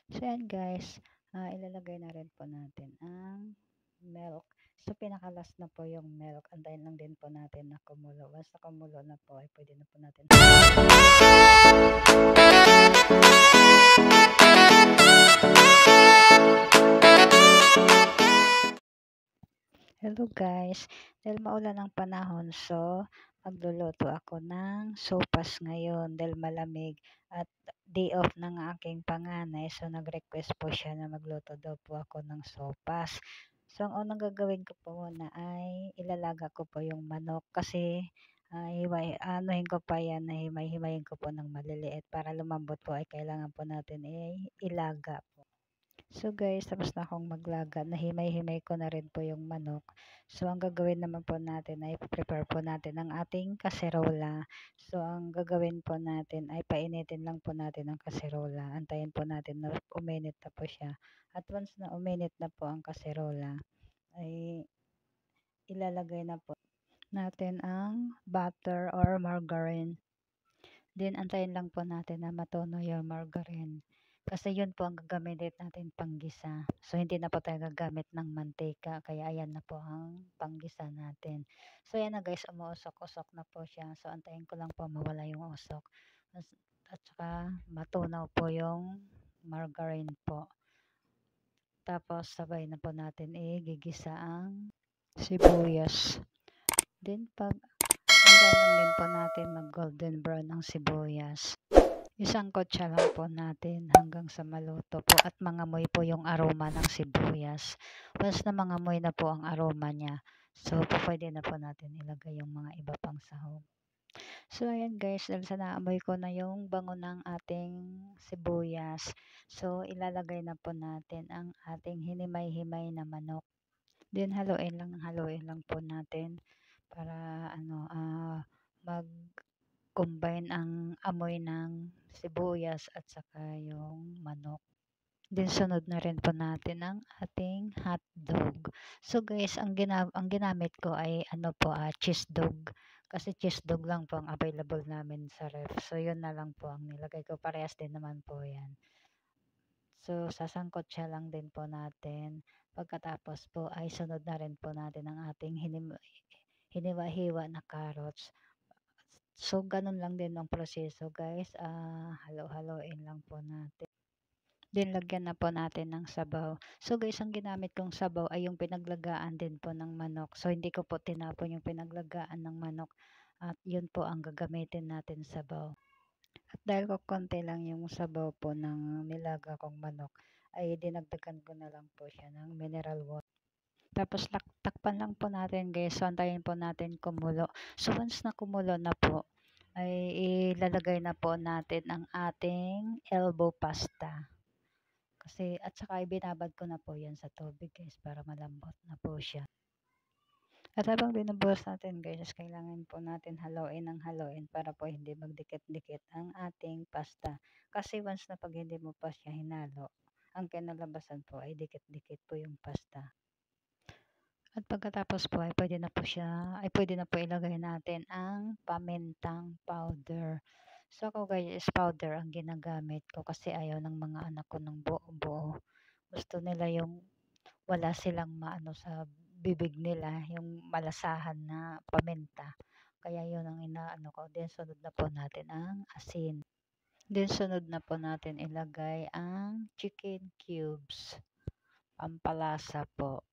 So yan guys, ilalagay na rin po natin ang milk. So pinakalas na po yung milk. Antayin lang din po natin na kumulo. Once na kumulo na po, ay pwede na po natin. Hello guys, dahil maulan ang panahon, so magluluto ako ng sopas ngayon dahil malamig at day off ng aking panganay. So nag-request po siya na magluto daw po ako ng sopas. So ang unang gagawin ko po muna ay ilalaga ko po yung manok kasi anuhin ko pa yan, himay-himayin ko po ng maliliit para lumambot po ay kailangan po natin ilaga po. So guys, tapos na akong maglaga. Nahimay-himay ko na rin po yung manok. So ang gagawin naman po natin ay prepare po natin ang ating kaserola. So ang gagawin po natin ay painitin lang po natin ang kaserola. Antayin po natin na uminit na po siya. At once na uminit na po ang kaserola, ay ilalagay na po natin ang butter or margarine. Then antayin lang po natin na matunaw yung margarine. Kasi yun po ang gagamitin natin panggisa. So hindi na po tayo gagamit ng mantika. Kaya ayan na po ang panggisa natin. So ayan na guys, umuusok-usok na po siya. So antayin ko lang po mawala yung usok. At saka matunaw po yung margarine po. Tapos sabay na po natin gigisa ang sibuyas. Then pag antayin lang din po natin mag golden brown ang sibuyas. Isang kutsa lang po natin hanggang sa maluto po at mangamoy po yung aroma ng sibuyas. Once na mangamoy na po ang aroma niya, so pwede na po natin ilagay yung mga iba pang sahog. So ayan guys, dahil sa naamoy ko na yung bango ng ating sibuyas, so ilalagay na po natin ang ating hinimay-himay na manok. Then haluin lang po natin para mag combine ang amoy ng sibuyas at saka yung manok. Then sunod na rin po natin ang ating hotdog. So guys, ang ginamit ko ay cheese dog. Kasi cheese dog lang po ang available namin sa ref. So yun na lang po ang nilagay ko. Parehas din naman po yan. So sasangkot siya lang din po natin. Pagkatapos po ay sunod na rin po natin ang ating hiniwa-hiwa na carrots. So, ganun lang din ang proseso guys. Halo-haloin lang po natin. Then, lagyan na po natin ng sabaw. So guys, ang ginamit kong sabaw ay yung pinaglagaan din po ng manok. So, hindi ko po tinapon yung pinaglagaan ng manok. At yun po ang gagamitin natin sabaw. At dahil ko konti lang yung sabaw po ng nilaga kong manok, ay dinagdagan ko na lang po siya ng mineral water. Tapos takpan lang po natin guys. So antayin po natin kumulo. So once na kumulo na po, ay ilalagay na po natin ang ating elbow pasta. Kasi at saka ibinabad ko na po yan sa tubig guys para malambot na po siya. At habang binubuhos natin guys, kailangan po natin haluin ng haluin para po hindi magdikit-dikit ang ating pasta. Kasi once na pag hindi mo pa siya hinalo, ang kinalabasan po ay dikit-dikit po yung pasta. At pagkatapos po ay pwede na po ilagay natin ang pamintang powder. So ako guys, powder ang ginagamit ko kasi ayaw ng mga anak ko ng buo-buo. Gusto nila yung wala silang maano sa bibig nila, yung malasahan na paminta. Kaya yun ang inaano ko. Then sunod na po natin ang asin. Then sunod na po natin ilagay ang chicken cubes. Pampalasa po.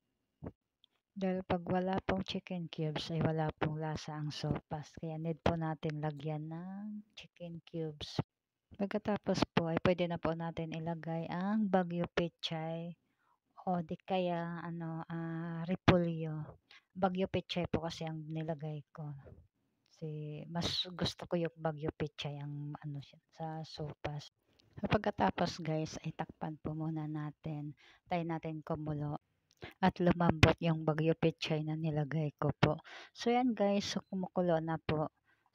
Dahil pag wala pong chicken cubes ay wala pong lasa ang sopas. Kaya need po natin lagyan ng chicken cubes. Pagkatapos po ay pwede na po natin ilagay ang Baguio Pechay o di kaya repolyo. Baguio Pechay po kasi ang nilagay ko. Kasi mas gusto ko yung Baguio Pechay ang siya, sa sopas. Pagkatapos guys ay takpan po muna natin. Tayo natin kumulo at lumambot yung Baguio Pechay na nilagay ko po. So yan guys, so kumukulo na po.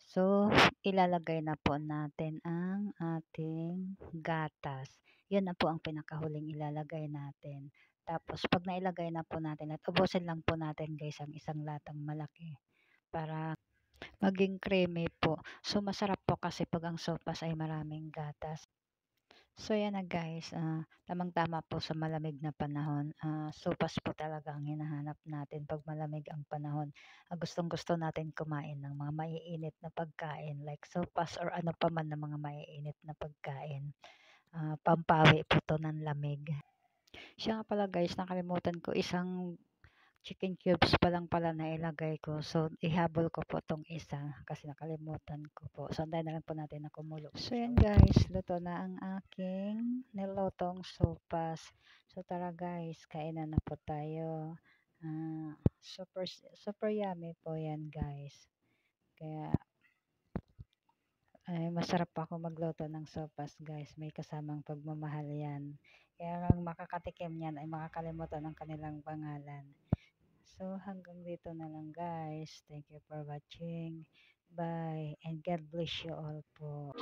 So ilalagay na po natin ang ating gatas. Yun na po ang pinakahuling ilalagay natin. Tapos pag nailagay na po natin at ubusin lang po natin guys ang isang latang malaki para maging creamy po. So masarap po kasi pag ang sopas ay maraming gatas. So yan na guys, tamang-tama po sa malamig na panahon. Sopas po talaga ang hinahanap natin 'pag malamig ang panahon. Gustong-gusto natin kumain ng mga maiinit na pagkain like sopas or ano pa man na mga maiinit na pagkain. Pampawi po 'to ng lamig. Siya nga pala guys, nakalimutan ko isang chicken cubes pa lang pala na ilagay ko. So, ihabol ko po 'tong isa kasi nakalimutan ko po. So, antayin na lang po natin na kumulo po So, yan guys, luto na ang aking nilutong sopas. So, tara guys, kainan na po tayo. Super, super yummy po yan guys. Kaya, ay, masarap ako magluto ng sopas guys. May kasamang pagmamahal yan. Kaya ang makakatikim niyan ay makakalimutan ng kanilang pangalan. So, hanggang dito na lang guys. Thank you for watching. Bye. And God bless you all po.